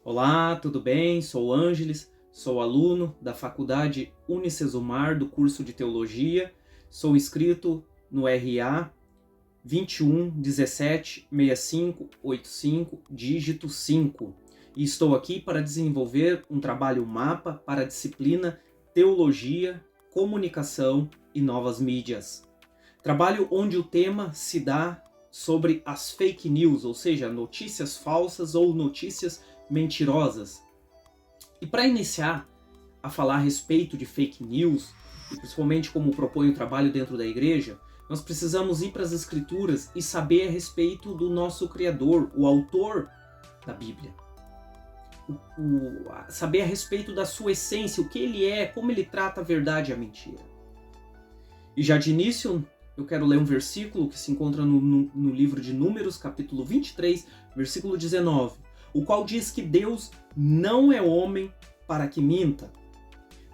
Olá, tudo bem? Sou Ângeles, sou aluno da Faculdade Unicesumar do curso de Teologia, sou inscrito no RA 21 17 65 85, dígito 5, e estou aqui para desenvolver um trabalho mapa para a disciplina Teologia, Comunicação e Novas Mídias. Trabalho onde o tema se dá sobre as fake news, ou seja, notícias falsas ou notícias mentirosas. E para iniciar a falar a respeito de fake news, e principalmente como propõe o trabalho dentro da igreja, nós precisamos ir para as escrituras e saber a respeito do nosso Criador, o autor da Bíblia. Saber a respeito da sua essência, o que ele é, como ele trata a verdade e a mentira. E já de início, eu quero ler um versículo que se encontra no livro de Números, capítulo 23, versículo 19, o qual diz que Deus não é homem para que minta.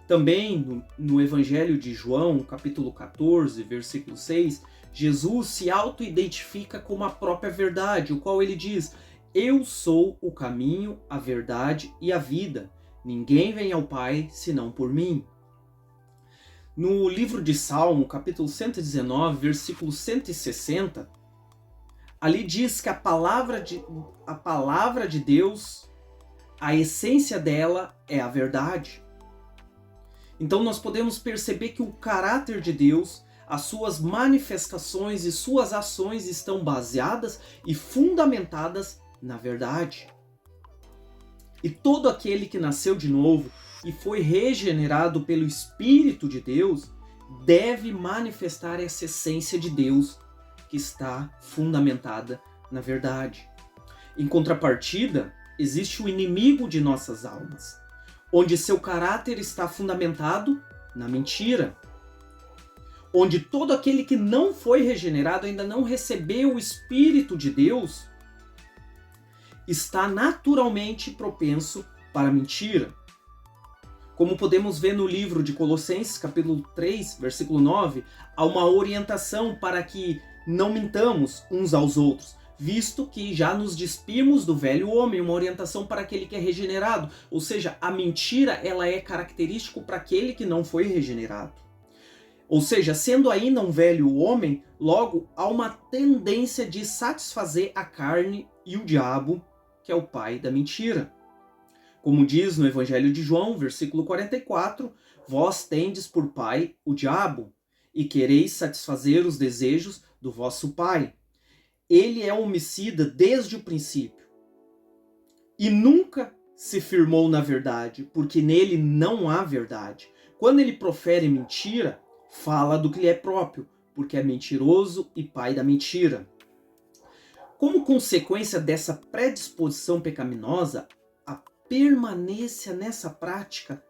Também no Evangelho de João, capítulo 14, versículo 6, Jesus se auto-identifica como a própria verdade, o qual ele diz: eu sou o caminho, a verdade e a vida. Ninguém vem ao Pai senão por mim. No livro de Salmo, capítulo 119, versículo 160, ali diz que a palavra de Deus, a essência dela é a verdade. Então nós podemos perceber que o caráter de Deus, as suas manifestações e suas ações estão baseadas e fundamentadas na verdade. E todo aquele que nasceu de novo e foi regenerado pelo Espírito de Deus deve manifestar essa essência de Deus que está fundamentada na verdade. Em contrapartida, existe o inimigo de nossas almas, onde seu caráter está fundamentado na mentira, onde todo aquele que não foi regenerado, ainda não recebeu o Espírito de Deus, está naturalmente propenso para a mentira. Como podemos ver no livro de Colossenses, capítulo 3, versículo 9, há uma orientação para que não mintamos uns aos outros, visto que já nos despimos do velho homem, uma orientação para aquele que é regenerado. Ou seja, a mentira ela é característico para aquele que não foi regenerado. Ou seja, sendo ainda um velho homem, logo há uma tendência de satisfazer a carne e o diabo, que é o pai da mentira. Como diz no Evangelho de João, versículo 44, vós tendes por pai o diabo, e quereis satisfazer os desejos do vosso pai. Ele é homicida desde o princípio, e nunca se firmou na verdade, porque nele não há verdade. Quando ele profere mentira, fala do que lhe é próprio, porque é mentiroso e pai da mentira. Como consequência dessa predisposição pecaminosa, a permanência nessa prática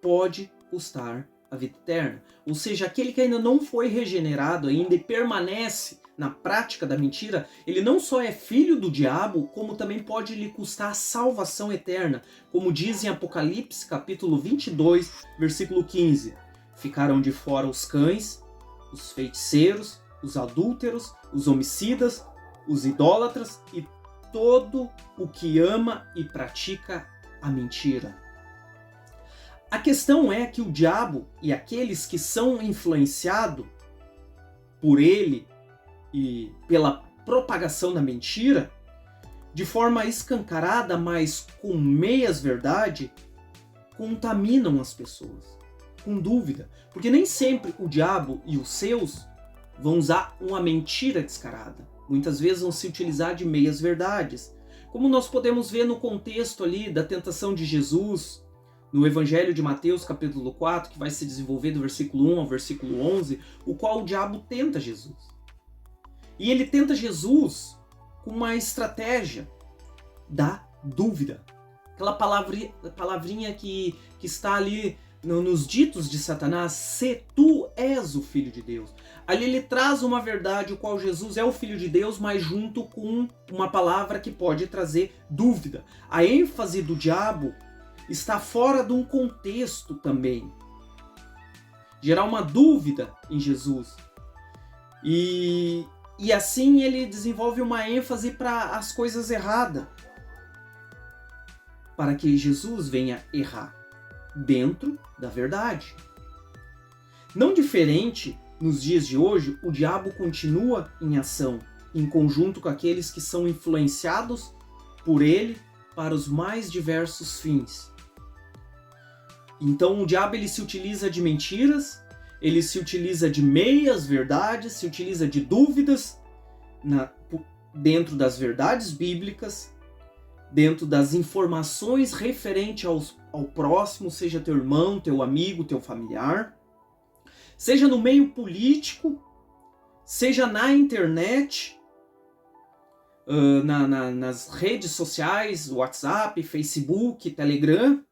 pode custar a vida eterna. Ou seja, aquele que ainda não foi regenerado ainda e permanece na prática da mentira, ele não só é filho do diabo, como também pode lhe custar a salvação eterna. Como diz em Apocalipse, capítulo 22, versículo 15. Ficaram de fora os cães, os feiticeiros, os adúlteros, os homicidas, os idólatras e todo o que ama e pratica a mentira. A questão é que o diabo e aqueles que são influenciados por ele e pela propagação da mentira, de forma escancarada, mas com meias verdade, contaminam as pessoas, com dúvida. Porque nem sempre o diabo e os seus vão usar uma mentira descarada. Muitas vezes vão se utilizar de meias verdades. Como nós podemos ver no contexto ali da tentação de Jesus, no Evangelho de Mateus, capítulo 4, que vai se desenvolver do versículo 1 ao versículo 11, o qual o diabo tenta Jesus. E ele tenta Jesus com uma estratégia da dúvida. Aquela palavrinha que está ali nos ditos de Satanás, se tu és o Filho de Deus. Ali ele traz uma verdade, o qual Jesus é o Filho de Deus, mas junto com uma palavra que pode trazer dúvida. A ênfase do diabo está fora de um contexto também. Gerar uma dúvida em Jesus. E assim ele desenvolve uma ênfase para as coisas erradas. para que Jesus venha errar dentro da verdade. Não diferente, nos dias de hoje, o diabo continua em ação, em conjunto com aqueles que são influenciados por ele para os mais diversos fins. Então o diabo ele se utiliza de mentiras, ele se utiliza de meias verdades, se utiliza de dúvidas dentro das verdades bíblicas, dentro das informações referentes ao próximo, seja teu irmão, teu amigo, teu familiar, seja no meio político, seja na internet, nas redes sociais, WhatsApp, Facebook, Telegram,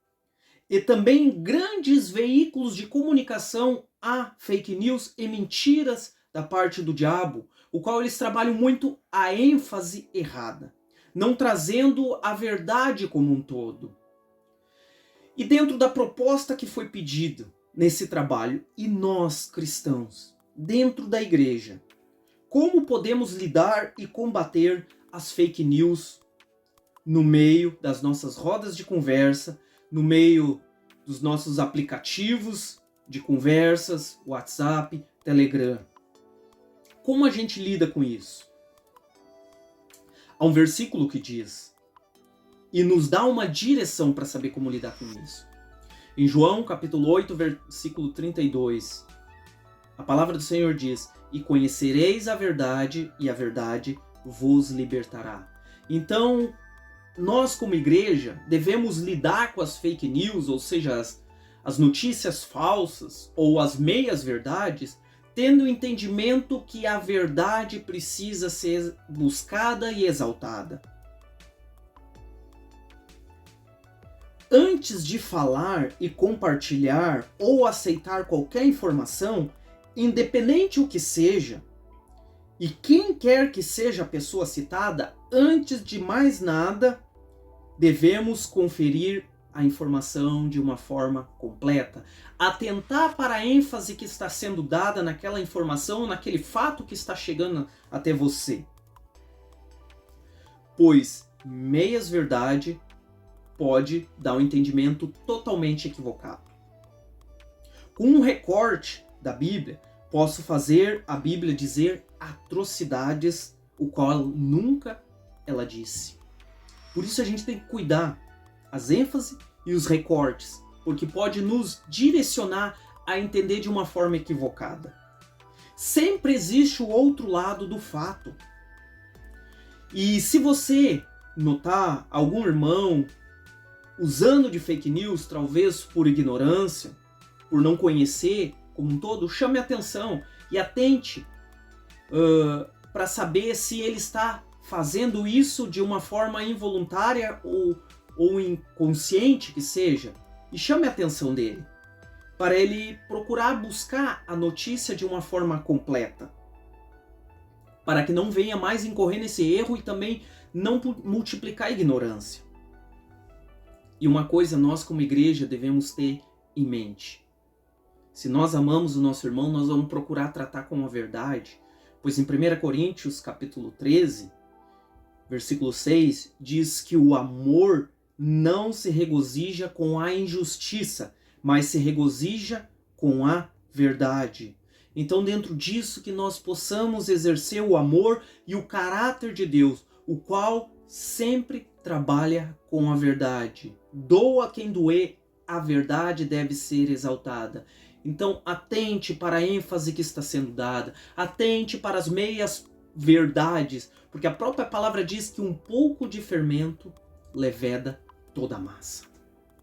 e também em grandes veículos de comunicação há fake news e mentiras da parte do diabo, o qual eles trabalham muito a ênfase errada, não trazendo a verdade como um todo. E dentro da proposta que foi pedida nesse trabalho, e nós cristãos, dentro da igreja, como podemos lidar e combater as fake news no meio das nossas rodas de conversa, no meio dos nossos aplicativos de conversas, WhatsApp, Telegram? Como a gente lida com isso? Há um versículo que diz, e nos dá uma direção para saber como lidar com isso. Em João, capítulo 8, versículo 32, a palavra do Senhor diz, e conhecereis a verdade, e a verdade vos libertará. Então, nós como igreja devemos lidar com as fake news, ou seja, as notícias falsas ou as meias verdades, tendo o entendimento que a verdade precisa ser buscada e exaltada. Antes de falar e compartilhar ou aceitar qualquer informação, independente o que seja, e quem quer que seja a pessoa citada, antes de mais nada, devemos conferir a informação de uma forma completa, atentar para a ênfase que está sendo dada naquela informação, naquele fato que está chegando até você. Pois meias verdade pode dar um entendimento totalmente equivocado. Com um recorte da Bíblia, posso fazer a Bíblia dizer atrocidades, o qual nunca ela disse. Por isso a gente tem que cuidar as ênfases e os recortes, porque pode nos direcionar a entender de uma forma equivocada. Sempre existe o outro lado do fato. E se você notar algum irmão usando de fake news, talvez por ignorância, por não conhecer como um todo, chame atenção e atente para saber se ele está fazendo isso de uma forma involuntária ou inconsciente que seja, e chame a atenção dele, para ele procurar buscar a notícia de uma forma completa, para que não venha mais incorrer nesse erro e também não multiplicar a ignorância. E uma coisa nós como igreja devemos ter em mente. Se nós amamos o nosso irmão, nós vamos procurar tratar com a verdade, pois em 1 Coríntios capítulo 13, versículo 6, diz que o amor não se regozija com a injustiça, mas se regozija com a verdade. Então, dentro disso, que nós possamos exercer o amor e o caráter de Deus, o qual sempre trabalha com a verdade. Doa quem doer, a verdade deve ser exaltada. Então, atente para a ênfase que está sendo dada, atente para as meias verdades, porque a própria palavra diz que um pouco de fermento leveda toda a massa.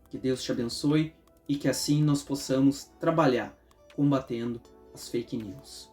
Que Deus te abençoe e que assim nós possamos trabalhar combatendo as fake news.